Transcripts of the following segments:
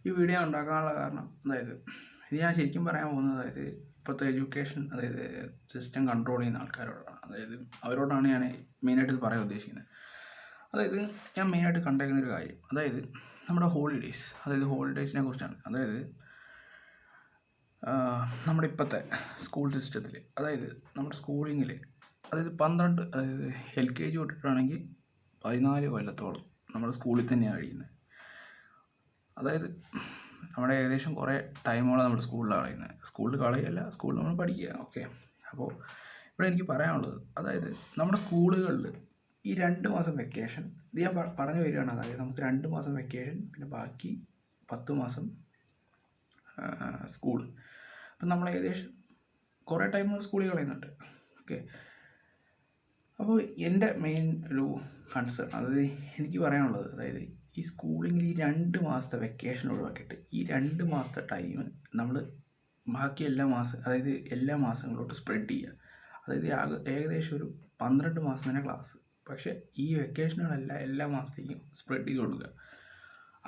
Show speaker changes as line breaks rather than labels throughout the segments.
ഈ വീഡിയോ ഉണ്ടാക്കാനുള്ള കാരണം ഇത് ഞാൻ ശരിക്കും പറയാൻ പോകുന്നത് ഇപ്പോഴത്തെ എഡ്യൂക്കേഷൻ സിസ്റ്റം കൺട്രോൾ ചെയ്യുന്ന ആൾക്കാരോടാണ്. അവരോടാണ് ഞാൻ മെയിനായിട്ട് ഇത് പറയാൻ ഉദ്ദേശിക്കുന്നത്. ഞാൻ മെയിനായിട്ട് കണ്ടേക്കുന്ന ഒരു കാര്യം നമ്മുടെ ഹോളിഡേയ്സിനെ കുറിച്ചാണ്. നമ്മുടെ ഇപ്പോഴത്തെ സ്കൂൾ സിസ്റ്റത്തിൽ നമ്മുടെ സ്കൂളിങ്ങിൽ 12 LKG തൊട്ടിട്ടാണെങ്കിൽ 14 കൊല്ലത്തോളം നമ്മുടെ സ്കൂളിൽ തന്നെയാണ് കഴിയുന്നത്. നമ്മുടെ ഏകദേശം കുറേ ടൈമോളം നമ്മുടെ സ്കൂളിൽ കളയല്ല, സ്കൂളിൽ നമ്മൾ പഠിക്കുക. ഓക്കെ, അപ്പോൾ ഇവിടെ എനിക്ക് പറയാനുള്ളത് നമ്മുടെ സ്കൂളുകളിൽ ഈ 2 മാസം വെക്കേഷൻ ഇത് ഞാൻ പറഞ്ഞു വരികയാണ്. നമുക്ക് 2 മാസം വെക്കേഷൻ, പിന്നെ ബാക്കി 10 മാസം സ്കൂൾ. അപ്പം നമ്മൾ ഏകദേശം കുറേ ടൈം സ്കൂളിൽ കളയുന്നുണ്ട്. ഓക്കെ, അപ്പോൾ എൻ്റെ മെയിൻ ഒരു കൺസേൺ എനിക്ക് പറയാനുള്ളത് ഈ സ്കൂളിങ്ങിൽ ഈ 2 മാസത്തെ വെക്കേഷൻ ഒഴിവാക്കിയിട്ട് ഈ 2 മാസത്തെ ടൈം നമ്മൾ ബാക്കി എല്ലാ മാസങ്ങളിലോട്ട് സ്പ്രെഡ് ചെയ്യുക. ഏകദേശം ഒരു 12 മാസം തന്നെ ക്ലാസ്, പക്ഷേ ഈ വെക്കേഷനുകളെല്ലാം എല്ലാ മാസത്തേക്കും സ്പ്രെഡ് ചെയ്ത് കൊടുക്കുക.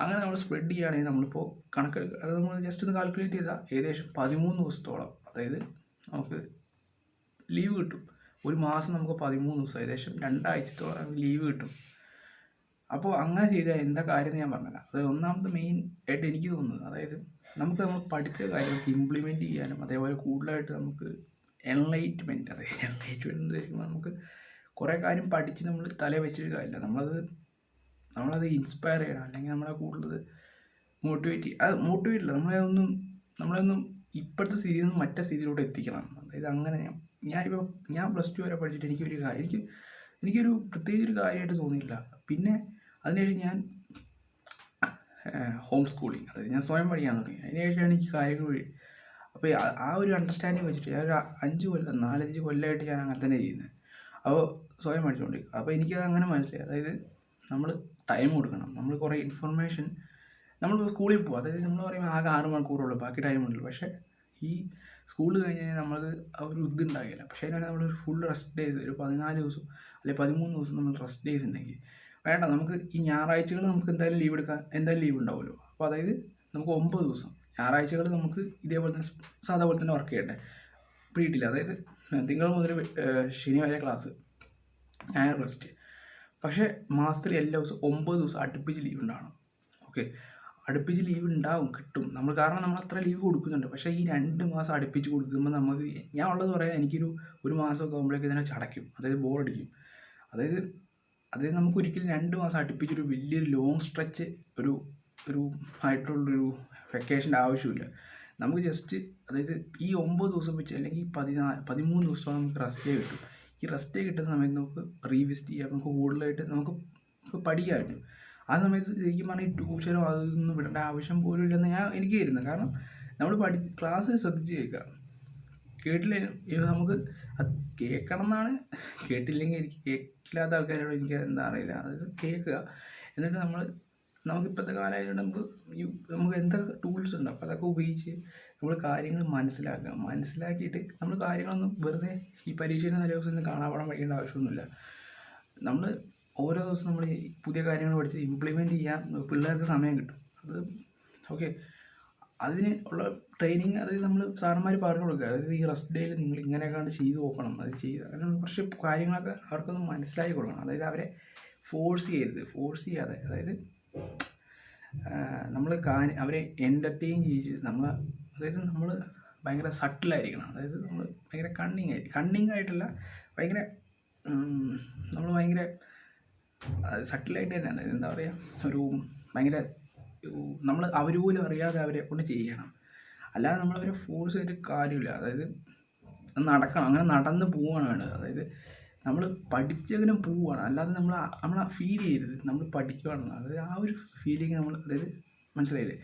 അങ്ങനെ നമ്മൾ സ്പ്രെഡ് ചെയ്യുകയാണെങ്കിൽ നമ്മളിപ്പോൾ കണക്കെടുക്കുക, നമ്മൾ ജസ്റ്റ് ഒന്ന് കാൽക്കുലേറ്റ് ചെയ്താൽ ഏകദേശം 13 ദിവസത്തോളം നമുക്ക് ലീവ് കിട്ടും. ഒരു മാസം നമുക്ക് 13 ദിവസം, ഏകദേശം 2 ആഴ്ചത്തോളം ലീവ് കിട്ടും. അപ്പോൾ അങ്ങനെ ചെയ്താൽ എന്താ കാര്യം ഞാൻ പറഞ്ഞുതരാം. ഒന്നാമത് മെയിൻ ആയിട്ട് എനിക്ക് തോന്നുന്നത് നമ്മൾ പഠിച്ച കാര്യങ്ങൾക്ക് ഇംപ്ലിമെൻറ്റ് ചെയ്യാനും, അതേപോലെ കൂടുതലായിട്ട് നമുക്ക് എൻലൈറ്റ്മെൻറ്റ് എന്ന് ഉദ്ദേശിക്കുമ്പോൾ നമുക്ക് കുറേ കാര്യം പഠിച്ച് നമ്മൾ തലയിൽ വെച്ചിട്ട് കാര്യമില്ല. നമ്മളത് ഇൻസ്പയർ ചെയ്യണം, അല്ലെങ്കിൽ നമ്മളെ കൂടുതൽ മോട്ടിവേറ്റ് ഇല്ല, നമ്മളൊന്നും ഇപ്പോഴത്തെ സ്ഥിതിയിൽ നിന്ന് മറ്റേ സ്ഥിതിയിലോട്ട് എത്തിക്കണം. അങ്ങനെ ഞാൻ +2 വരെ പഠിച്ചിട്ട് എനിക്കൊരു പ്രത്യേകിച്ച് ഒരു കാര്യമായിട്ട് തോന്നിയില്ല. പിന്നെ അതിനുശേഷം ഞാൻ ഹോം സ്കൂളിങ് ഞാൻ സ്വയം പഠിക്കാൻ തുടങ്ങി. അതിനുശേഷമാണ് എനിക്ക് കാര്യങ്ങൾ അപ്പോൾ ആ ഒരു അണ്ടർസ്റ്റാൻഡിങ് വെച്ചിട്ട് ഞാൻ ഒരു 4-5 കൊല്ലമായിട്ട് ഞാൻ അങ്ങനെ തന്നെ ചെയ്യുന്നത്. അപ്പോൾ സ്വയം പഠിച്ചുകൊണ്ടിരിക്കും. അപ്പോൾ എനിക്കത് അങ്ങനെ മനസ്സിലായി. നമ്മൾ ടൈം കൊടുക്കണം. നമ്മൾ കുറേ ഇൻഫർമേഷൻ നമ്മൾ സ്കൂളിൽ പോകും. നമ്മൾ പറയുമ്പോൾ ആകെ 6 മണിക്കൂറുള്ളൂ, ബാക്കി ടൈമുണ്ടല്ലോ. പക്ഷേ ഈ സ്കൂൾ കഴിഞ്ഞ് കഴിഞ്ഞാൽ നമ്മൾക്ക് ആ ഒരു ഇതുണ്ടാകില്ല. പക്ഷേ അതിനാണ് നമ്മളൊരു ഫുൾ റെസ്റ്റ് ഡേയ്സ്, ഒരു 14 ദിവസം അല്ലെങ്കിൽ 13 ദിവസം നമ്മൾ റെസ്റ്റ് ഡേയ്സ് ഉണ്ടെങ്കിൽ വേണ്ട, നമുക്ക് ഈ ഞായറാഴ്ചകൾ നമുക്ക് എന്തായാലും ലീവ് ഉണ്ടാവുമല്ലോ. അപ്പോൾ നമുക്ക് 9 ദിവസം ഞായറാഴ്ചകൾ നമുക്ക് ഇതേപോലെ തന്നെ സാധാ പോലെ തന്നെ വർക്ക് ചെയ്യട്ടെ, വീട്ടിൽ. തിങ്കൾ മുതൽ ശനി വരെ ക്ലാസ്, ഞായർ റെസ്റ്റ്. പക്ഷേ മാസത്തിൽ എല്ലാ ദിവസവും 9 ദിവസം അടുപ്പിച്ച് ലീവ് ഉണ്ടാവണം. ഓക്കെ, അടുപ്പിച്ച് ലീവ് കിട്ടും കാരണം നമ്മൾ അത്ര ലീവ് കൊടുക്കുന്നുണ്ട്. പക്ഷേ ഈ 2 മാസം അടുപ്പിച്ച് കൊടുക്കുമ്പോൾ നമുക്ക്, ഞാൻ ഉള്ളത് പറയാം, ഒരു മാസമൊക്കെ ആകുമ്പോഴേക്കും ഇതിനെ ചടയ്ക്കും, ബോറടിക്കും. നമുക്ക് ഒരിക്കലും 2 മാസം അടുപ്പിച്ചൊരു വലിയൊരു ലോങ് സ്ട്രെച്ച് ഒരു ആയിട്ടുള്ളൊരു വെക്കേഷൻ്റെ ആവശ്യമില്ല. നമുക്ക് ജസ്റ്റ് ഈ 9 ദിവസം വെച്ച് അല്ലെങ്കിൽ 13 ദിവസത്തോളം നമുക്ക് റെസ്റ്റ് ഡേ കിട്ടും. ഈ റെസ്റ്റ് ഡേ കിട്ടുന്ന സമയത്ത് നമുക്ക് റീവിസിറ്റ് ചെയ്യാം, നമുക്ക് കൂടുതലായിട്ട് നമുക്ക് പഠിക്കാൻ പറ്റും. ആ സമയത്ത് ശരിക്കും പറഞ്ഞാൽ ഈ ട്യൂഷനോ അതൊന്നും വിടേണ്ട ആവശ്യം പോലും ഇല്ലെന്ന് എനിക്ക് വരുന്നത്. കാരണം നമ്മൾ ക്ലാസ്സിൽ ശ്രദ്ധിച്ച് കേൾക്കുക, നമുക്ക് അത് കേൾക്കണം എന്നാണ്. കേട്ടില്ലെങ്കിൽ കേൾക്കില്ലാത്ത ആൾക്കാരോട് എനിക്ക് എന്താ അറിയില്ല. കേൾക്കുക, എന്നിട്ട് നമുക്കിപ്പോഴത്തെ കാലമായതുകൊണ്ട് നമുക്ക് എന്തൊക്കെ ടൂൾസ് ഉണ്ട് അപ്പോൾ അതൊക്കെ ഉപയോഗിച്ച് നമ്മൾ കാര്യങ്ങൾ മനസ്സിലാക്കിയിട്ട് നമ്മൾ കാര്യങ്ങളൊന്നും വെറുതെ ഈ പരീക്ഷയുടെ തലേ ദിവസം കാണാപാഠം പഠിക്കേണ്ട ആവശ്യമൊന്നുമില്ല. നമ്മൾ ഓരോ ദിവസം നമ്മൾ പുതിയ കാര്യങ്ങൾ പഠിച്ച് ഇംപ്ലിമെൻറ്റ് ചെയ്യാൻ പിള്ളേർക്ക് സമയം കിട്ടും. ഓക്കെ, അതിന് ഉള്ള ട്രെയിനിങ് നമ്മൾ സാറന്മാർ പറഞ്ഞു കൊടുക്കുക. ഈ റെസ്റ്റ് ഡേയിൽ നിങ്ങൾ ഇങ്ങനെയൊക്കെ ചെയ്ത് നോക്കണം, അങ്ങനെ കുറച്ച് കാര്യങ്ങളൊക്കെ അവർക്കൊന്ന് മനസ്സിലാക്കി കൊടുക്കണം. അവരെ ഫോഴ്സ് ചെയ്യാതെ നമ്മൾ അവരെ എൻ്റർടൈൻ ചെയ്യിച്ച് നമ്മൾ ഭയങ്കര സട്ടിലായിരിക്കണം. നമ്മൾ ഭയങ്കര കണ്ണിങ് ആയിട്ടല്ല, നമ്മൾ ഭയങ്കര സട്ടിലായിട്ട് തന്നെ, എന്താ പറയുക, ഒരു ഭയങ്കര നമ്മൾ അവർ പോലും അറിയാതെ അവരെ കൊണ്ട് ചെയ്യണം. അല്ലാതെ നമ്മളവരെ ഫോഴ്സ് ചെയ്തിട്ട് കാര്യമില്ല. നടക്കണം, അങ്ങനെ നടന്ന് പോവുകയാണ് വേണ്ടത്. നമ്മൾ പഠിച്ചതിനും പോവുകയാണ്, അല്ലാതെ നമ്മൾ ഫീൽ ചെയ്യരുത് നമ്മൾ പഠിക്കുകയാണെന്ന്. ആ ഒരു ഫീലിംഗ് നമ്മൾ മനസ്സിലായില്ലേ?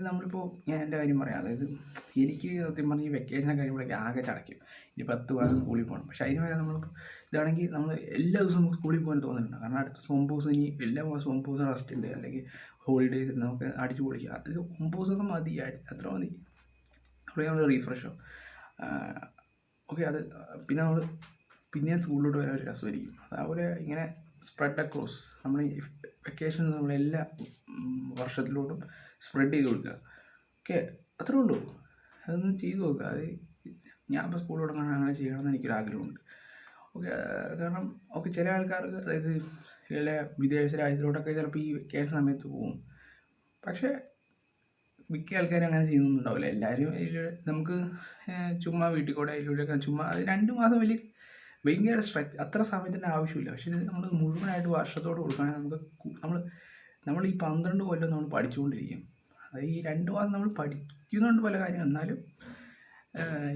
നമ്മളിപ്പോൾ ഞാൻ എൻ്റെ കാര്യം പറയാം. എനിക്ക് സത്യം പറഞ്ഞാൽ ഈ വെക്കേഷനൊക്കെ കഴിയുമ്പോഴേക്കും ആകെ ചടയ്ക്കും. ഇനി 10 മാസം സ്കൂളിൽ പോകണം. പക്ഷേ അതിന് വരെ ഇതാണെങ്കിൽ നമ്മൾ എല്ലാ ദിവസവും നമുക്ക് സ്കൂളിൽ പോകാൻ തോന്നുന്നുണ്ട്. കാരണം അടുത്ത 9 ദിവസം ഇനി എല്ലാ മാസവും 9 ദിവസം റെസ്റ്റ് ഉണ്ട്, അല്ലെങ്കിൽ ഹോളിഡേയ്സ് നമുക്ക് അടിച്ചു പൊളിക്കുക. 9 ദിവസം മതി, അത്ര മതി. അപ്പോൾ നമ്മൾ റീഫ്രഷോ. ഓക്കെ, പിന്നെ സ്കൂളിലോട്ട് വരാൻ ഒരു രസമായിരിക്കും. അതേപോലെ ഇങ്ങനെ സ്പ്രെഡ് അക്രോസ് നമ്മൾ ഈ വെക്കേഷൻ നമ്മളെല്ലാ വർഷത്തിലോട്ടും സ്പ്രെഡ് ചെയ്ത് കൊടുക്കുക. ഓക്കെ, അത്രേ ഉള്ളൂ. അതൊന്ന് ചെയ്ത് നോക്കുക. അത് ഞാൻ ഇപ്പോൾ സ്കൂൾ തുടങ്ങാൻ അങ്ങനെ ചെയ്യണമെന്ന് എനിക്കൊരാഗ്രഹമുണ്ട്. ഓക്കെ, കാരണം ഓക്കെ ചില ആൾക്കാർക്ക് അതായത് ചില വിദേശ രാജ്യത്തിലോട്ടൊക്കെ ചിലപ്പോൾ ഈ വെക്കേഷൻ സമയത്ത് പോകും. പക്ഷേ മിക്ക ആൾക്കാരും അങ്ങനെ ചെയ്യുന്നുണ്ടാവില്ല. എല്ലാവരും നമുക്ക് ചുമ്മാ വീട്ടിൽ കൂടെ അതിലൂടെയൊക്കെ ചുമ്മാ 2 മാസം ഭയങ്കര സ്ട്രെച്ച് അത്ര സമയത്തിൻ്റെ ആവശ്യമില്ല. പക്ഷേ ഇത് നമ്മൾ മുഴുവനായിട്ട് വർഷത്തോട് കൊടുക്കുകയാണെങ്കിൽ നമുക്ക് നമ്മൾ ഈ 12 കൊല്ലം നമ്മൾ പഠിച്ചുകൊണ്ടിരിക്കും. അത് ഈ 2 മാസം നമ്മൾ പഠിക്കുന്നുണ്ട് പല കാര്യങ്ങൾ. എന്നാലും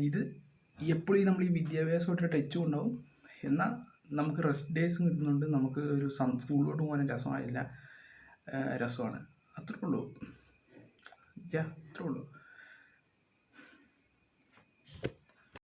ഇത് എപ്പോഴും നമ്മൾ ഈ വിദ്യാഭ്യാസമായിട്ട് ടച്ച് ഉണ്ടാവും. എന്നാൽ നമുക്ക് റെസ്റ്റ് ഡേയ്സും കിട്ടുന്നുണ്ട്. നമുക്ക് ഒരു സ്കൂളിലോട്ട് പോകാനും രസമാണ്. അത്രേ ഉള്ളൂ. അത്രേ ഉള്ളൂ.